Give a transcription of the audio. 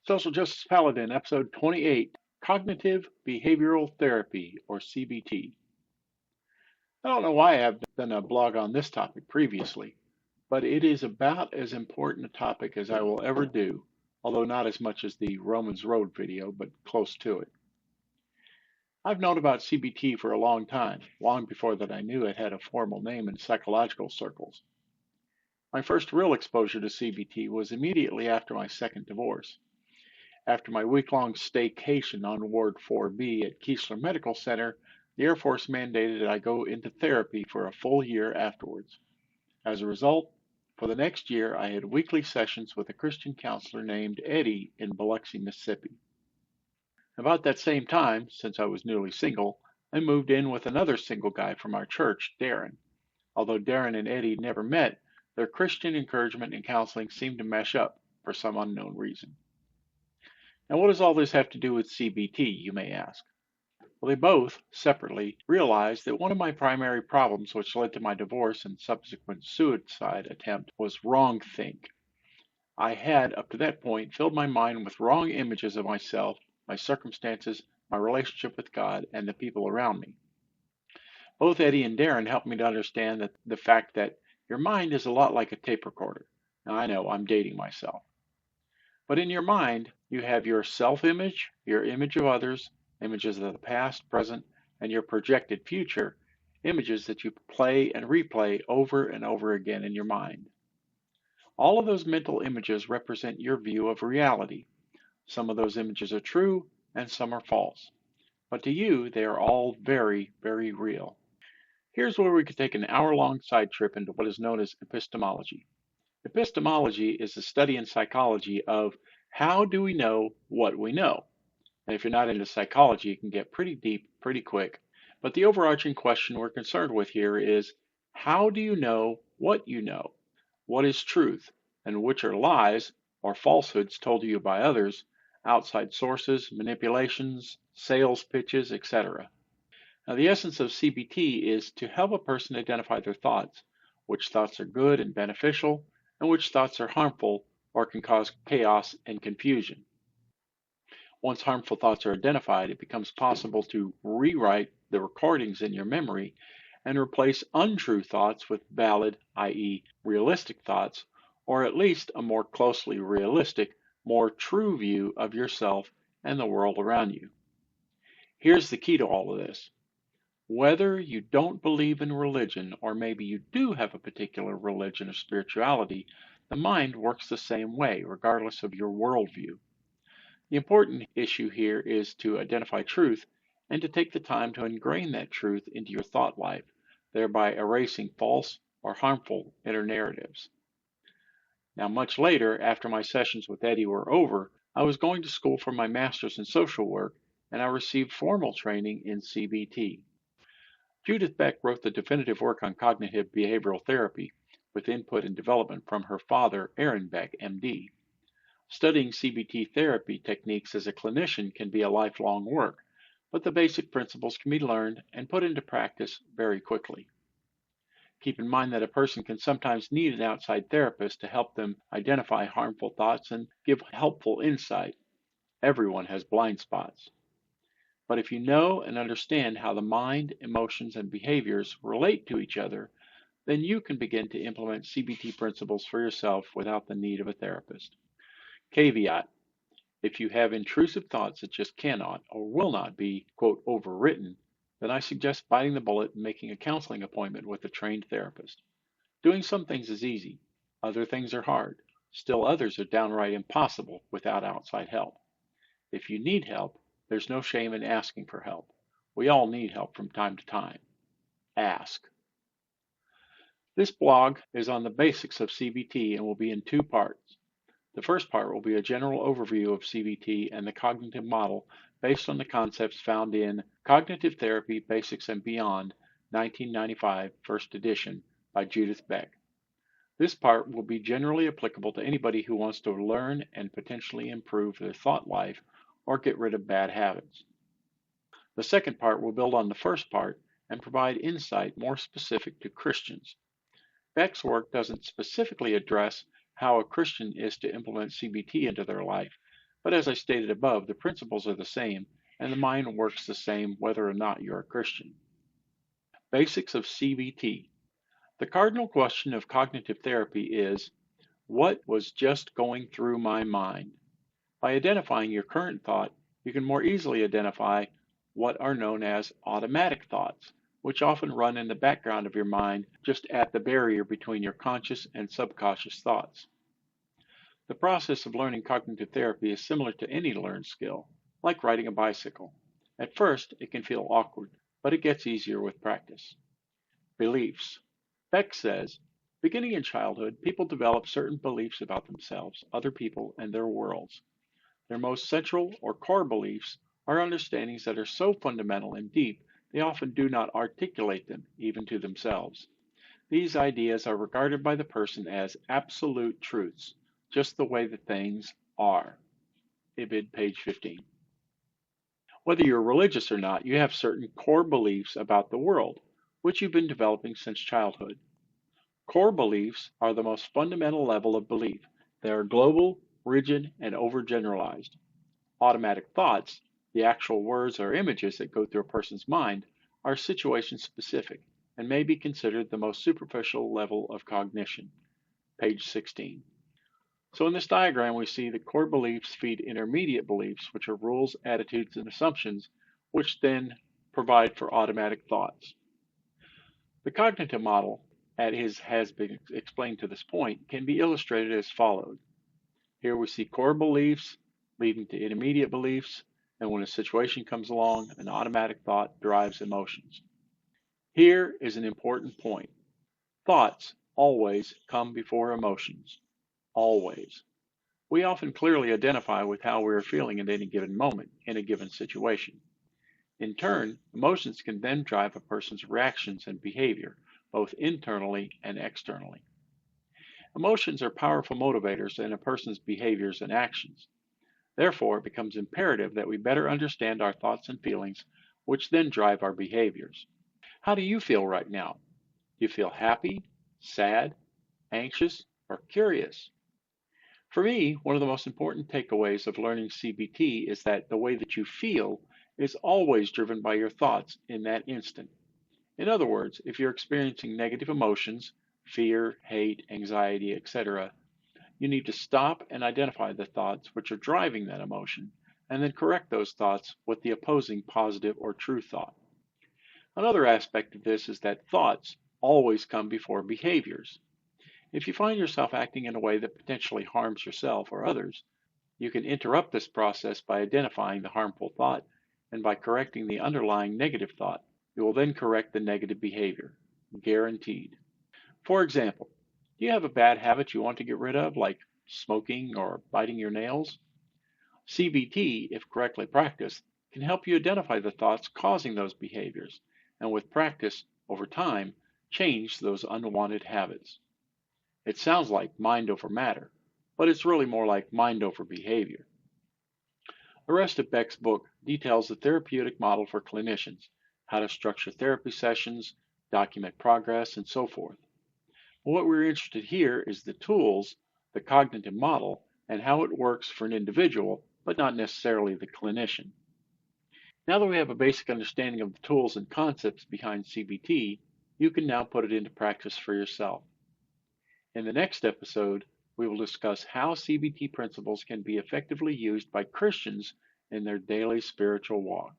Social Justice Paladin, Episode 28, Cognitive Behavioral Therapy, or CBT. I don't know why I've done a blog on this topic previously, but it is about as important a topic as I will ever do, although not as much as the Romans Road video, but close to it. I've known about CBT for a long time, long before that I knew it had a formal name in psychological circles. My first real exposure to CBT was immediately after my second divorce. After my week-long staycation on Ward 4B at Keesler Medical Center, the Air Force mandated that I go into therapy for a full year afterwards. As a result, for the next year, I had weekly sessions with a Christian counselor named Eddie in Biloxi, Mississippi. About that same time, since I was newly single, I moved in with another single guy from our church, Darren. Although Darren and Eddie never met, their Christian encouragement and counseling seemed to mesh up for some unknown reason. Now, what does all this have to do with CBT, you may ask? Well, they both, separately, realized that one of my primary problems which led to my divorce and subsequent suicide attempt was wrongthink. I had, up to that point, filled my mind with wrong images of myself, my circumstances, my relationship with God, and the people around me. Both Eddie and Darren helped me to understand that the fact that your mind is a lot like a tape recorder. Now, I know I'm dating myself. But in your mind, you have your self-image, your image of others, images of the past, present, and your projected future, images that you play and replay over and over again in your mind. All of those mental images represent your view of reality. Some of those images are true and some are false. But to you, they are all very, very real. Here's where we could take an hour-long side trip into what is known as epistemology. Epistemology is the study in psychology of how do we know what we know. And if you're not into psychology, it can get pretty deep pretty quick. But the overarching question we're concerned with here is, how do you know what you know? What is truth, and which are lies or falsehoods told to you by others, outside sources, manipulations, sales pitches, etc. Now, the essence of CBT is to help a person identify their thoughts, which thoughts are good and beneficial, and which thoughts are harmful or can cause chaos and confusion. Once harmful thoughts are identified, it becomes possible to rewrite the recordings in your memory and replace untrue thoughts with valid, i.e., realistic thoughts, or at least a more closely realistic, more true view of yourself and the world around you. Here's the key to all of this. Whether you don't believe in religion, or maybe you do have a particular religion or spirituality, the mind works the same way, regardless of your worldview. The important issue here is to identify truth and to take the time to ingrain that truth into your thought life, thereby erasing false or harmful inner narratives. Now, much later, after my sessions with Eddie were over, I was going to school for my master's in social work, and I received formal training in CBT. Judith Beck wrote the definitive work on cognitive behavioral therapy, with input and development from her father, Aaron Beck, MD. Studying CBT therapy techniques as a clinician can be a lifelong work, but the basic principles can be learned and put into practice very quickly. Keep in mind that a person can sometimes need an outside therapist to help them identify harmful thoughts and give helpful insight. Everyone has blind spots. But if you know and understand how the mind, emotions, and behaviors relate to each other, then you can begin to implement CBT principles for yourself without the need of a therapist. Caveat: if you have intrusive thoughts that just cannot or will not be, quote, overwritten, then I suggest biting the bullet and making a counseling appointment with a trained therapist. Doing some things is easy. Other things are hard. Still others are downright impossible without outside help. If you need help, there's no shame in asking for help. We all need help from time to time. Ask. This blog is on the basics of CBT and will be in two parts. The first part will be a general overview of CBT and the cognitive model based on the concepts found in Cognitive Therapy, Basics and Beyond, 1995, first edition, by Judith Beck. This part will be generally applicable to anybody who wants to learn and potentially improve their thought life or get rid of bad habits. The second part will build on the first part and provide insight more specific to Christians. Beck's work doesn't specifically address how a Christian is to implement CBT into their life, but as I stated above, the principles are the same, and the mind works the same whether or not you're a Christian. Basics of CBT. The cardinal question of cognitive therapy is, what was just going through my mind? By identifying your current thought, you can more easily identify what are known as automatic thoughts, which often run in the background of your mind just at the barrier between your conscious and subconscious thoughts. The process of learning cognitive therapy is similar to any learned skill, like riding a bicycle. At first, it can feel awkward, but it gets easier with practice. Beliefs. Beck says, beginning in childhood, people develop certain beliefs about themselves, other people, and their worlds. Their most central or core beliefs are understandings that are so fundamental and deep they often do not articulate them, even to themselves. These ideas are regarded by the person as absolute truths, just the way that things are. Ibid, page 15. Whether you're religious or not, you have certain core beliefs about the world, which you've been developing since childhood. Core beliefs are the most fundamental level of belief. They are global, rigid, and overgeneralized. Automatic thoughts, the actual words or images that go through a person's mind, are situation specific and may be considered the most superficial level of cognition. Page 16. So in this diagram, we see that core beliefs feed intermediate beliefs, which are rules, attitudes, and assumptions, which then provide for automatic thoughts. The cognitive model, as has been explained to this point, can be illustrated as follows. Here we see core beliefs leading to intermediate beliefs, and when a situation comes along, an automatic thought drives emotions. Here is an important point. Thoughts always come before emotions. Always. We often clearly identify with how we are feeling at any given moment in a given situation. In turn, emotions can then drive a person's reactions and behavior, both internally and externally. Emotions are powerful motivators in a person's behaviors and actions. Therefore, it becomes imperative that we better understand our thoughts and feelings, which then drive our behaviors. How do you feel right now? Do you feel happy, sad, anxious, or curious? For me, one of the most important takeaways of learning CBT is that the way that you feel is always driven by your thoughts in that instant. In other words, if you're experiencing negative emotions, fear, hate, anxiety, etc., you need to stop and identify the thoughts which are driving that emotion, and then correct those thoughts with the opposing positive or true thought. Another aspect of this is that thoughts always come before behaviors. If you find yourself acting in a way that potentially harms yourself or others, you can interrupt this process by identifying the harmful thought, and by correcting the underlying negative thought, you will then correct the negative behavior. Guaranteed. For example, do you have a bad habit you want to get rid of, like smoking or biting your nails? CBT, if correctly practiced, can help you identify the thoughts causing those behaviors, and with practice, over time, change those unwanted habits. It sounds like mind over matter, but it's really more like mind over behavior. The rest of Beck's book details the therapeutic model for clinicians, how to structure therapy sessions, document progress, and so forth. What we're interested here is the tools, the cognitive model, and how it works for an individual, but not necessarily the clinician. Now that we have a basic understanding of the tools and concepts behind CBT, you can now put it into practice for yourself. In the next episode, we will discuss how CBT principles can be effectively used by Christians in their daily spiritual walk.